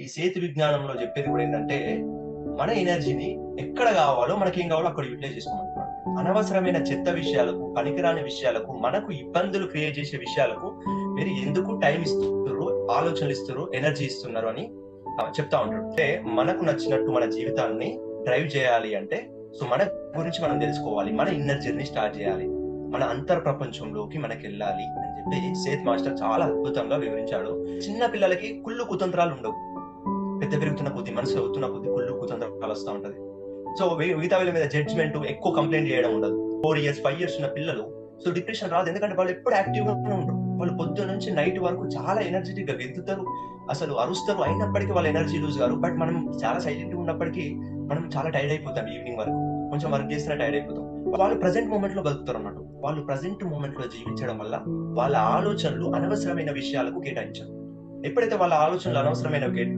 ఈ సేతు విజ్ఞానంలో చెప్పేది కూడా ఏంటంటే, మన ఎనర్జీని ఎక్కడ కావాలో మనకేం కావాలో అక్కడ యూటిలైజ్ చేసుకోమంటున్నాడు. అనవసరమైన చెత్త విషయాలకు, పనికిరాని విషయాలకు, మనకు ఇబ్బందులు క్రియేట్ చేసే విషయాలకు మీరు ఎందుకు టైం ఇస్తుర్రు, ఆలోచనలు ఇస్తుర్రు, ఎనర్జీ ఇస్తున్నారు అని చెప్తా ఉంటాడు. అంటే మనకు నచ్చినట్టు మన జీవితాన్ని డ్రైవ్ చేయాలి అంటే మన గురించి మనం తెలుసుకోవాలి. మన ఇన్నర్ జర్నీ స్టార్ట్ చేయాలి. మన అంతర్ ప్రపంచంలోకి మనకెళ్ళాలి అని చెప్పి సేత్ మాస్టర్ చాలా అద్భుతంగా వివరించాడు. చిన్న పిల్లలకి కుళ్ళు కుతంత్రాలు ఉండవు. పెద్ద పెరుగుతున్న కొద్ది, మనసు అవుతున్న కొద్ది కుళ్ళు కుతంత్రాలు వస్తా ఉంటది. సో మిగతా వీళ్ళ మీద జడ్జ్మెంట్, ఎక్కువ కంప్లైంట్ చేయడం ఉండదు. 4 ఇయర్స్ 5 ఇయర్స్ ఉన్న పిల్లలు సో డిప్రెషన్ రాదు. ఎందుకంటే వాళ్ళు ఎప్పుడు యాక్టివ్ గానే ఉంటారు. వాళ్ళు పొద్దున్న నుంచి నైట్ వరకు చాలా ఎనర్జెటిక్ గా గెంతుతారు, అసలు అరుస్తారు. అయినప్పటికీ వాళ్ళ ఎనర్జీ లూజ్ గారు. బట్ మనం చాలా సైలెంట్ గా ఉన్నప్పటికీ మనం చాలా టైర్డ్ అయిపోతాం. ఈవినింగ్ వరకు కొంచెం వర్క్ చేసినా టైర్డ్ అయిపోతాం. వాళ్ళు ప్రెసెంట్ మూమెంట్ లో బతుకుతారు అన్నట్టు. వాళ్ళు ప్రెసెంట్ మూమెంట్ లో జీవించడం వల్ల వాళ్ళ ఆలోచనలు అనవసరమైన విషయాలకు కేటాయించారు. ఎప్పుడైతే వాళ్ళ ఆలోచనలు అనవసరమైన విషయాలు